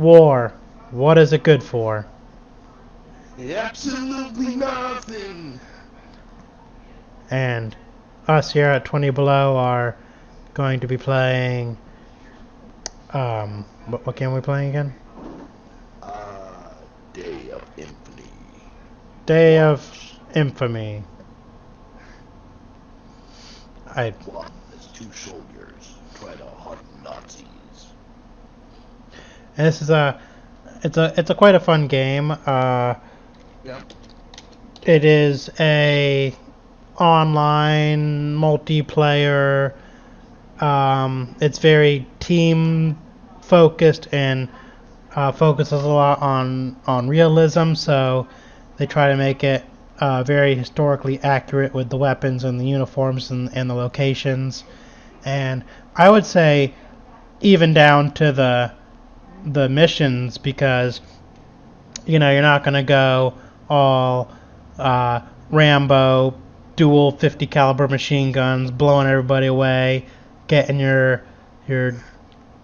War. What is it good for? Absolutely nothing. And us here at 20 Below are going to be playing. What game are we playing again? Day of Infamy. Day Watch. of Infamy. Watch as two soldiers try to hunt Nazis. And this is it's a quite a fun game. Yep. It is a online multiplayer. It's very team focused and focuses a lot on realism. So they try to make it very historically accurate with the weapons and the uniforms and the locations. And I would say even down to the missions, because you're not going to go all Rambo, dual 50 caliber machine guns, blowing everybody away, getting your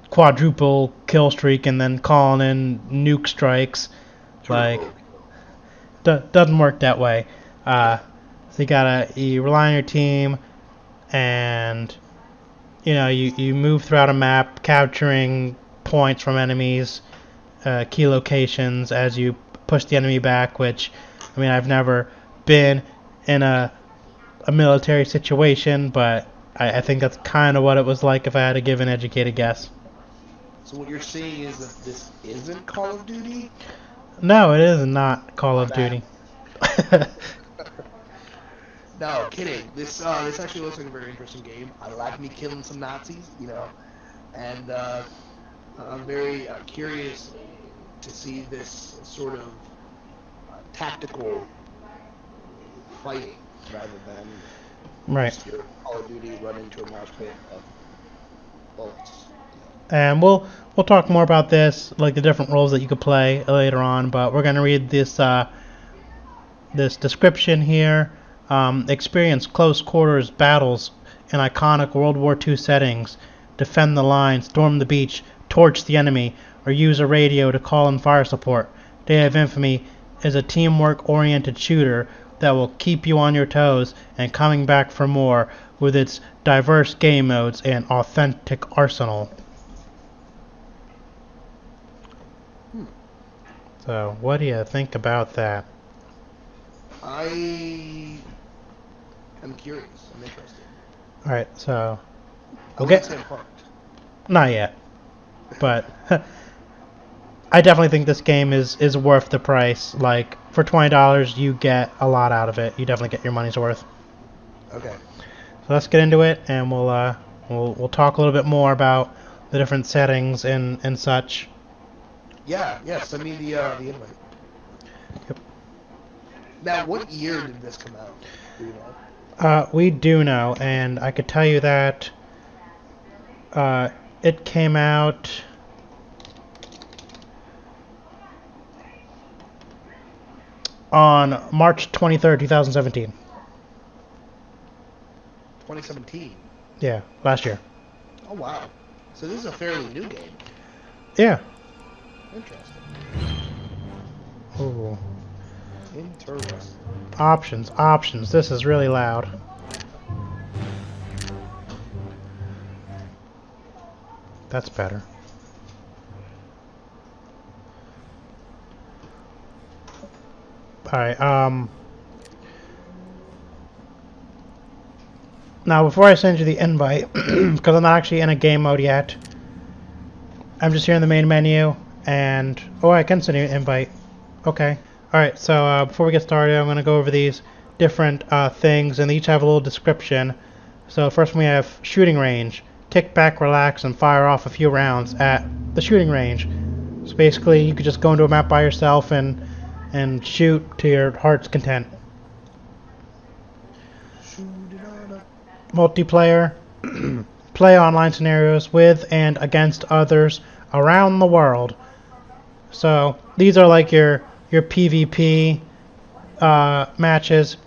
quadruple kill streak, and then calling in nuke strikes. Like, doesn't work that way. So you rely on your team, and you move throughout a map, capturing points from enemies, key locations as you push the enemy back. Which, I mean, I've never been in a military situation, but I think that's kind of what it was like if I had to give an educated guess. So what you're saying is that this isn't Call of Duty? No, it is not Call of Duty. No, kidding. This actually looks like a very interesting game. I like me killing some Nazis, and I'm very curious to see this sort of tactical fighting rather than right. just your Call of Duty running into a mouse pit of bullets. And we'll talk more about this, like the different roles that you could play later on. But we're gonna read this this description here. Experience close quarters battles in iconic World War II settings. Defend the line, storm the beach, torch the enemy, or use a radio to call in fire support. Day of Infamy is a teamwork-oriented shooter that will keep you on your toes and coming back for more with its diverse game modes and authentic arsenal. So, what do you think about that? I am curious. I'm interested. Alright, so we'll get parked. Not yet. But I definitely think this game is worth the price. Like, for $20 you get a lot out of it. You definitely get your money's worth. Okay. So let's get into it, and we'll talk a little bit more about the different settings and such. Yeah, send me the invite. Yep. Now, what year did this come out? Do you know? We do know, and I could tell you that it came out on March 23rd, 2017. 2017? Yeah, last year. Oh, wow. So this is a fairly new game. Yeah. Interesting. Ooh. Interesting. Options. This is really loud. That's better. Alright, now before I send you the invite, because I'm not actually in a game mode yet, I'm just here in the main menu, and I can send you an invite. Okay. Alright, so before we get started, I'm going to go over these different things, and they each have a little description. So first we have shooting range. Kick back, relax, and fire off a few rounds at the shooting range. So basically, you could just go into a map by yourself and shoot to your heart's content. Multiplayer. Play online scenarios with and against others around the world. So these are like your PvP matches,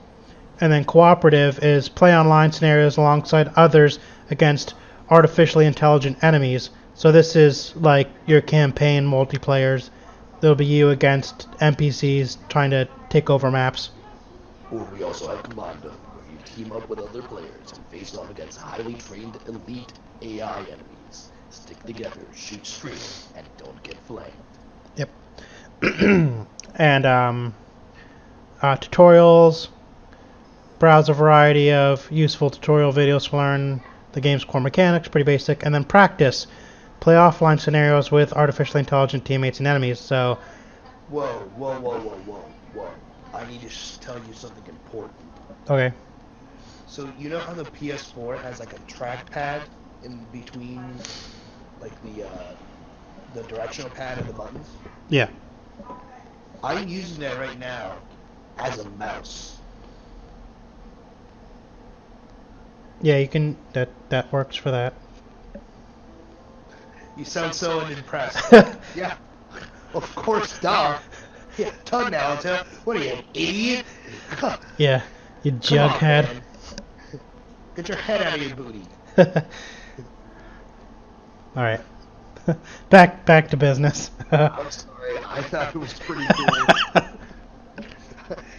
and then cooperative is play online scenarios alongside others against artificially intelligent enemies, So this is like your campaign multiplayers. There'll be you against NPCs trying to take over maps. Or we also have Commando, where you team up with other players and face off against highly trained elite AI enemies. Stick together, shoot straight, and don't get flamed. Yep. And tutorials. Browse a variety of useful tutorial videos to learn the game's core mechanics, pretty basic. And then practice. Play offline scenarios with artificially intelligent teammates and enemies. So, Whoa. I need to tell you something important. okay. So you know how the PS4 has like a trackpad in between, like the directional pad and the buttons? Yeah. I'm using that right now as a mouse. Yeah, you can. That works for that. You sound so unimpressed. Yeah, of course, duh. Yeah, tug now, what are you, an idiot? Yeah, you Come on, jughead. man. Get your head out of your booty. All right. back to business. I'm sorry, I thought it was pretty cool.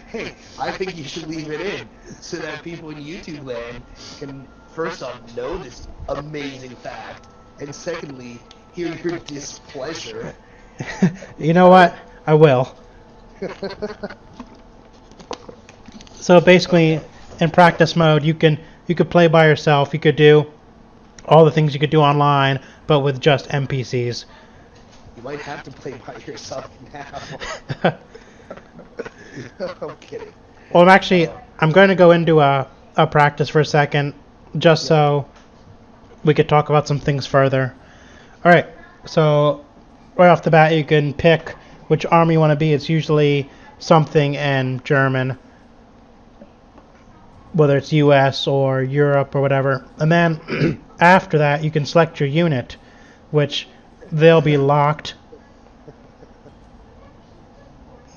Hey, I think you should leave it in so that people in YouTube land can, first off, know this amazing fact, and secondly, hear your displeasure. You know what? I will. So basically, in practice mode, you could play by yourself. You could do all the things you could do online, but with just NPCs. You might have to play by yourself now. I'm kidding. Well, I'm going to go into a practice for a second, just so we could talk about some things further. All right. So right off the bat, you can pick which army you want to be. It's usually something in German, whether it's US or Europe or whatever. And then after that, you can select your unit, which they'll be locked.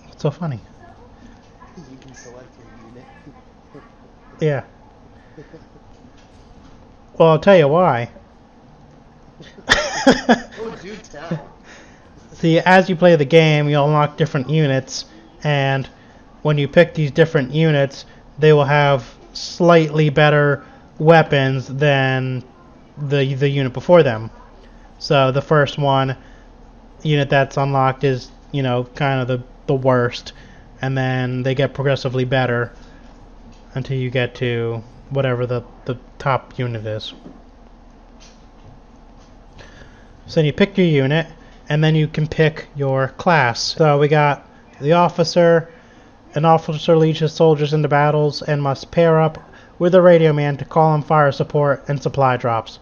What's so funny? You can select your unit. Yeah. Well, I'll tell you why. Oh, do tell. See, as you play the game, you unlock different units, and when you pick these different units, they will have slightly better weapons than the unit before them. So the first unit that's unlocked is, kind of the worst, and then they get progressively better until you get to whatever the top unit is. So then you pick your unit, and then you can pick your class. So we got the officer. An officer leads his soldiers into battles and must pair up with a radio man to call in fire support and supply drops.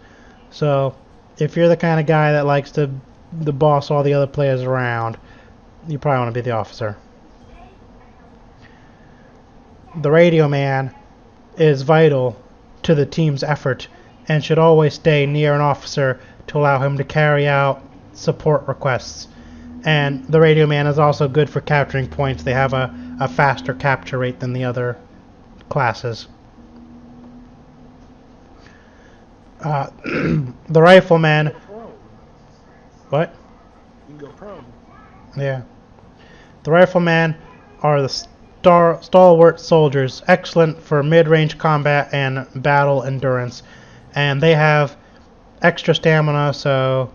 So if you're the kind of guy that likes to boss all the other players around, you probably want to be the officer. The radio man is vital to the team's effort and should always stay near an officer to allow him to carry out support requests. And the radio man is also good for capturing points. They have a faster capture rate than the other classes. The rifleman. What? You can go prone. Yeah. The riflemen are the stalwart soldiers, excellent for mid-range combat and battle endurance. And they have extra stamina, so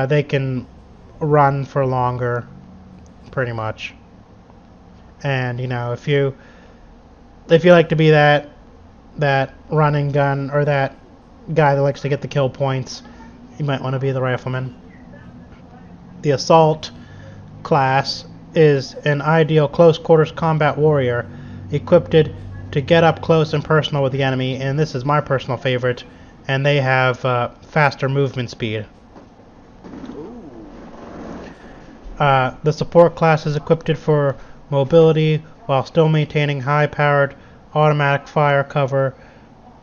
they can run for longer, pretty much. And if you like to be that running gun or that guy that likes to get the kill points, you might want to be the rifleman. The assault class is an ideal close quarters combat warrior, equipped to get up close and personal with the enemy, and this is my personal favorite, and they have faster movement speed. The support class is equipped for mobility while still maintaining high-powered automatic fire cover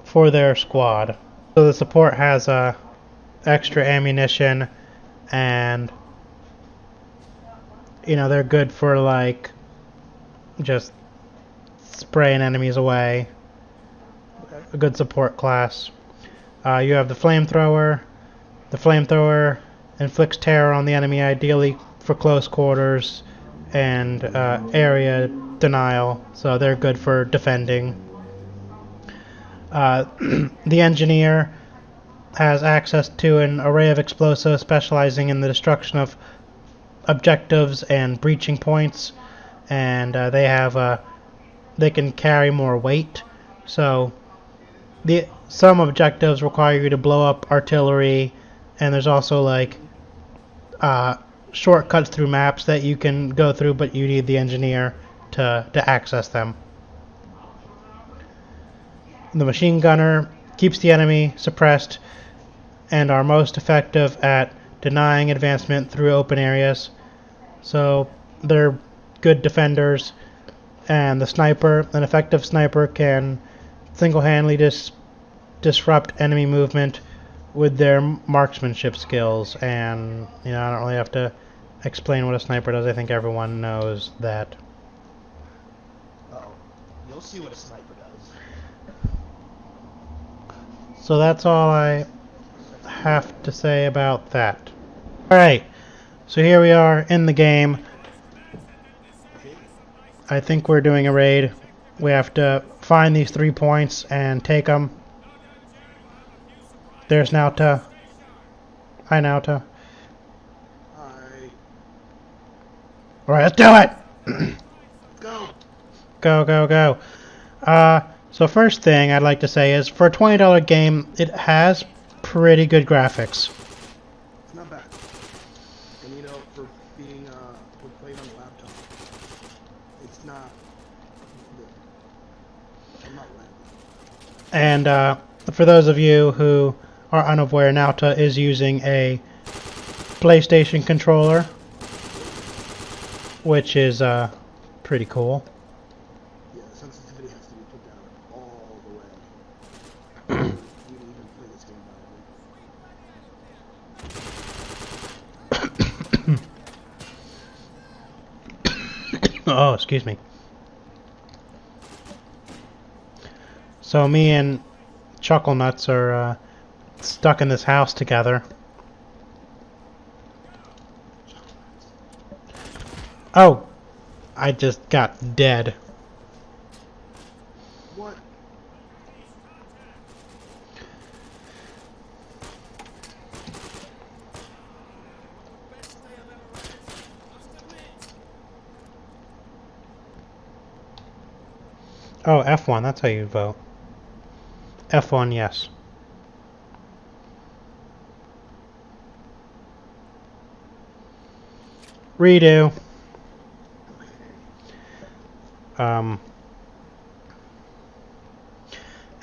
for their squad. So the support has extra ammunition, and they're good for like just spraying enemies away. Okay. A good support class. You have the flamethrower. The flamethrower inflicts terror on the enemy, ideally for close quarters and area denial, so they're good for defending. The engineer has access to an array of explosives specializing in the destruction of objectives and breaching points, and they can carry more weight. So some objectives require you to blow up artillery, and there's also like shortcuts through maps that you can go through, but you need the engineer to access them. The machine gunner keeps the enemy suppressed and are most effective at denying advancement through open areas. So they're good defenders. And the sniper, an effective sniper, can single-handedly disrupt enemy movement with their marksmanship skills. And I don't really have to explain what a sniper does. I think everyone knows that. Uh-oh. You'll see what a sniper does. So that's all I have to say about that. Alright, so here we are in the game. I think we're doing a raid. We have to find these 3 points and take them. There's Nauta. Hi, Nauta. Hi. Alright, let's do it! Go! Go, go, go. So first thing I'd like to say is, for a $20 game, it has pretty good graphics. It's not bad. And for being, for playing on the laptop, it's not good. I'm not lagging. And for those of you who are unaware, Nauta is using a PlayStation controller, which is pretty cool. Yeah, sensitivity has to be put down all the way. You didn't even play this game by Oh, excuse me. So me and Chuckle Nuts are stuck in this house together. Oh, I just got dead. What? Oh, F1, that's how you vote. F1, yes. Redo.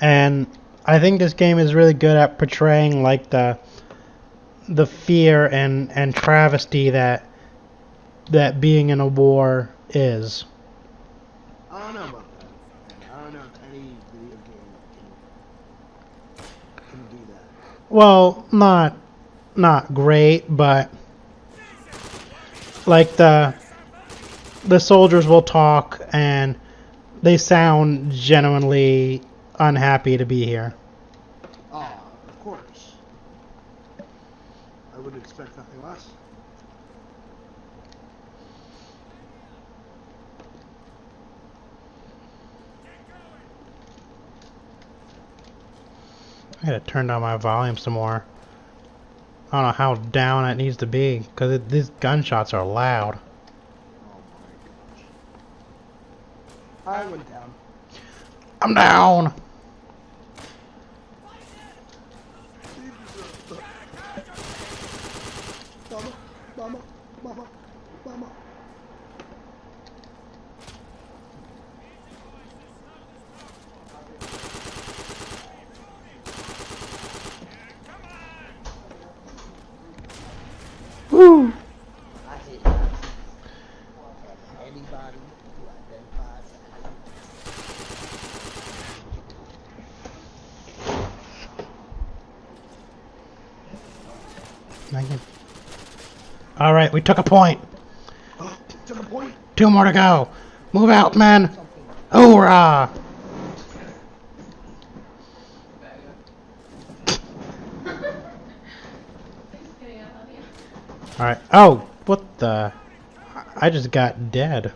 And I think this game is really good at portraying like the fear and travesty that being in a war is. I don't know about that. I don't know if any video game can do that. Well, not great, but like the soldiers will talk and they sound genuinely unhappy to be here. Ah, of course. I would expect nothing less. I gotta turn down my volume some more. I don't know how down it needs to be, because these gunshots are loud. Oh my gosh. I went down. I'm down! Mama, mama, mama, mama. Woo! I hate anybody who identifies as Alright, we took a point. Oh, took a point. 2 more to go. Move out, men. Hoorah! Alright. Oh! What the? I just got dead.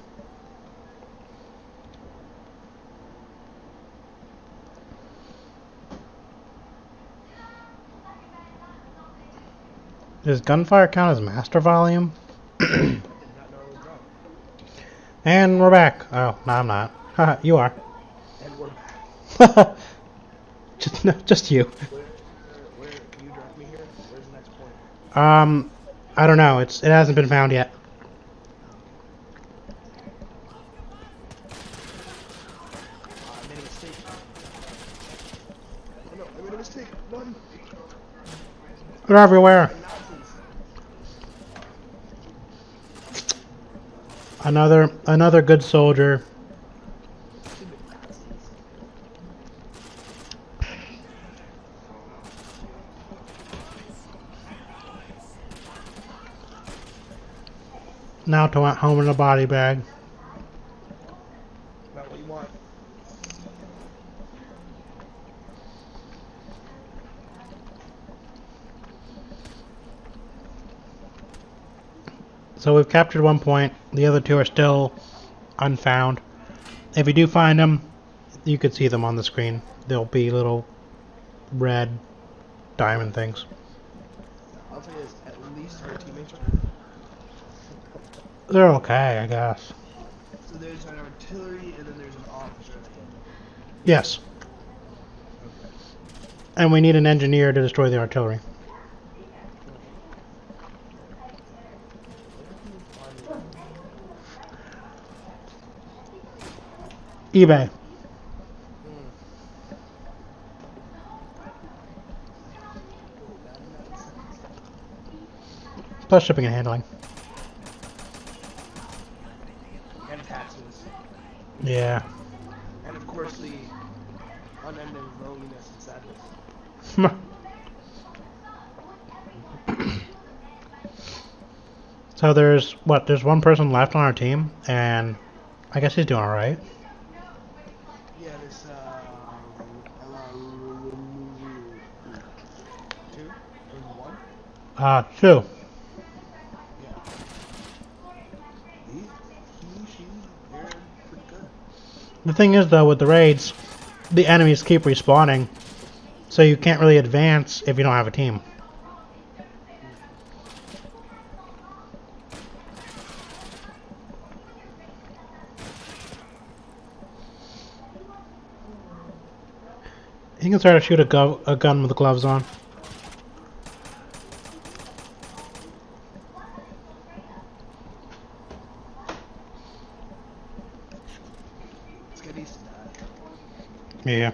Does gunfire count as master volume? I did not know it was wrong. And we're back. Oh, no, I'm not. Haha, you are. And we're back. just, no, just you. Where can you direct me here? Where's the next point? I don't know. It hasn't been found yet. I made a mistake. Oh no, I made a mistake. Run. They're everywhere. Nazis. Another good soldier. Stupid Nazis. Now to home in a body bag. Not what you want. So we've captured one point. The other two are still unfound. If you do find them, you could see them on the screen. They'll be little red diamond things. I'll tell you this, at least our teammates are. They're okay, I guess. So there's an artillery and then there's an officer at the end. Yes. Okay. And we need an engineer to destroy the artillery. eBay. Plus shipping and handling. And taxes. Yeah. And of course the unending loneliness and sadness. So there's one person left on our team, and I guess he's doing alright. Yeah, this two or one? Two. Yeah. They're pretty good. The thing is, though, with the raids, the enemies keep respawning, so you can't really advance if you don't have a team. You can start to shoot a gun with the gloves on. Let's get used to that. Yeah.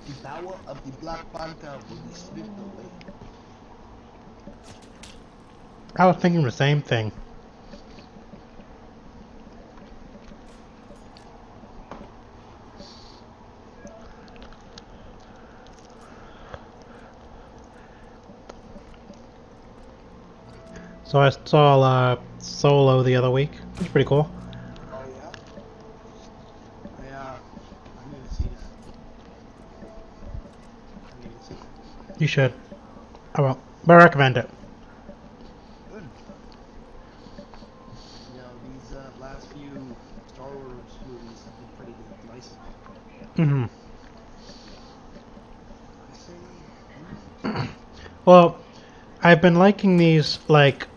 The power of the Black Panther will be stripped away. I was thinking the same thing. So I saw Solo the other week. It's pretty cool. Oh yeah? I need to see that. I need to see that. You should. I will. But I recommend it. Good. You know, these last few Star Wars movies have been pretty nice. Mm-hmm. I say, Well, I've been liking these, like,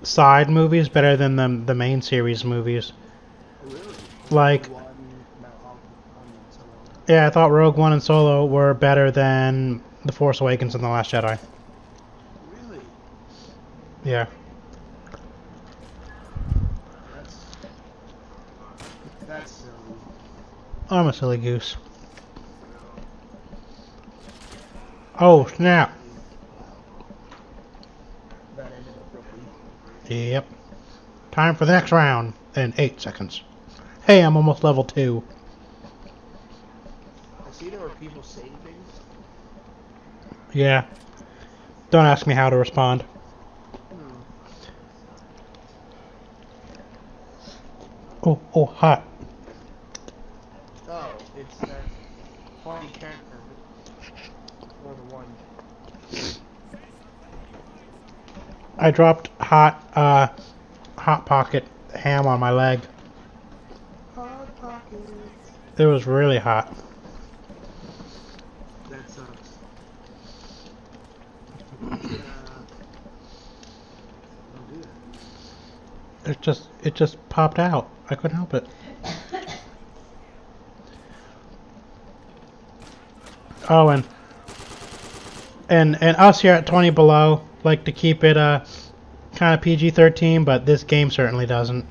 side movies better than the main series movies. oh really? Like, One, Solo. yeah, I thought Rogue One and Solo were better than The Force Awakens and The Last Jedi. Really? Yeah. That's silly. I'm a silly goose. Oh, snap. That ended abruptly. Yep. Time for the next round in 8 seconds. Hey, I'm almost level 2. I see there were people saying things. Yeah. Don't ask me how to respond. Oh, hot. Oh, it's that funny character. Or the one. I dropped hot pocket ham on my leg. Hot pockets. It was really hot. That sucks. Don't do that. It just popped out. I couldn't help it. Oh, and us here at 20 Below like to keep it kind of PG-13, but this game certainly doesn't.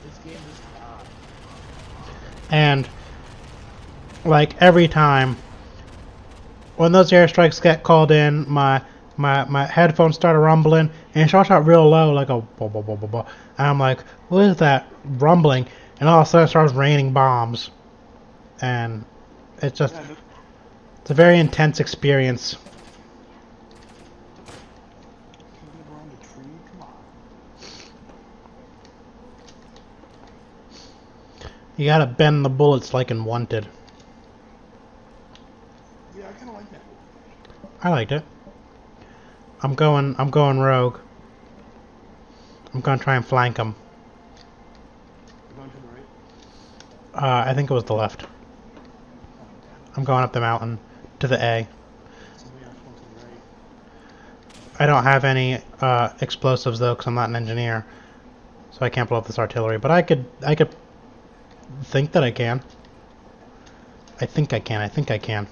This game is not. And like every time when those airstrikes get called in, my headphones started rumbling, and it starts out real low, like a blah, blah, blah, blah, blah. And I'm like, what is that rumbling? And all of a sudden it starts raining bombs, and it's just it's a very intense experience. You gotta bend the bullets like in Wanted. Yeah, I kind of like that. I liked it. I'm going rogue. I'm gonna try and flank them. You're going to the right? I think it was the left. I'm going up the mountain to the A. Somebody else went to the right. I don't have any explosives though, because I'm not an engineer, so I can't blow up this artillery. But I could think that I can. I think I can. I think I can.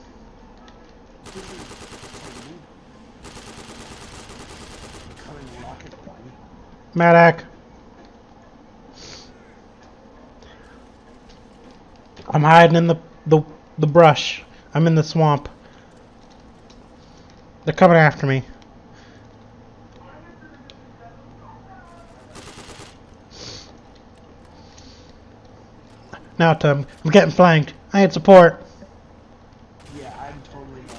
Medic! I'm hiding in the brush. I'm in the swamp. They're coming after me. Now, Tom, I'm getting flanked. I need support. Yeah, I'm totally not.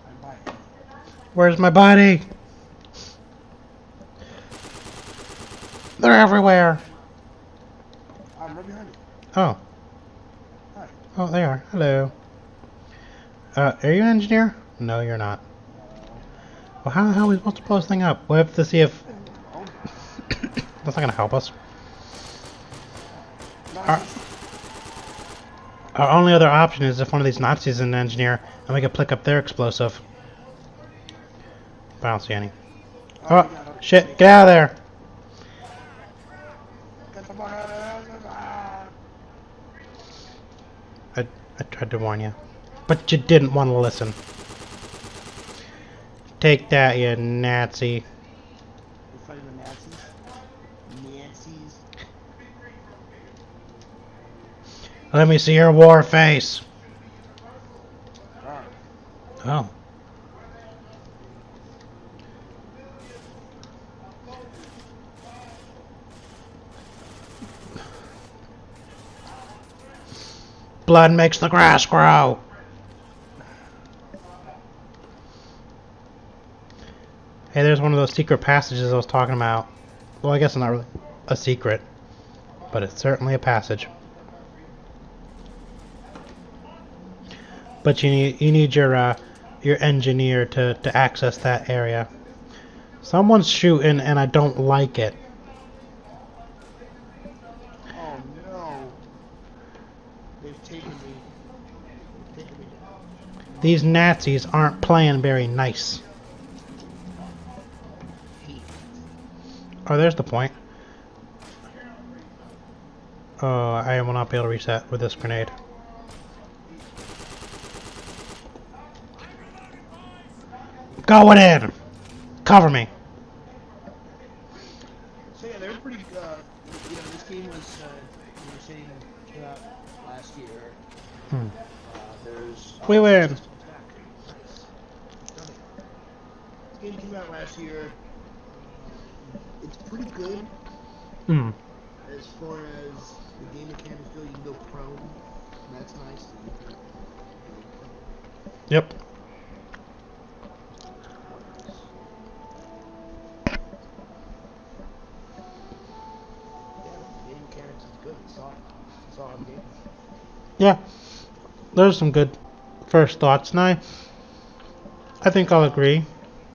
I'm by it. Where's my body? They're everywhere. I'm right behind you. Oh. Hi. Oh, they are. Hello. Are you an engineer? No, you're not. Well, how the hell are we supposed to blow this thing up? We have to see if... That's not going to help us. Our only other option is if one of these Nazis is an engineer, and we can pick up their explosive. But I don't see any. Oh, shit, get out of there! I tried to warn you. But you didn't want to listen. Take that, you Nazi. You're fighting the Nazis? Nazis? Let me see your war face. Alright. Oh. Blood makes the grass grow. Hey, there's one of those secret passages I was talking about. Well, I guess it's not really a secret, but it's certainly a passage. But you need your engineer to access that area. Someone's shooting, and I don't like it. Oh no. They've taken me. These Nazis aren't playing very nice. Oh, there's the point. Oh, I will not be able to reach that with this grenade. Going in! Cover me! So yeah, they're pretty this game was, you were saying, came out last year. There's... We win! This game came out last year. It's pretty good. As far as the game mechanics go, you can go prone. That's nice. Yep. Game mechanics is good. It's solid game. Yeah. There's some good first thoughts, and I think I'll agree.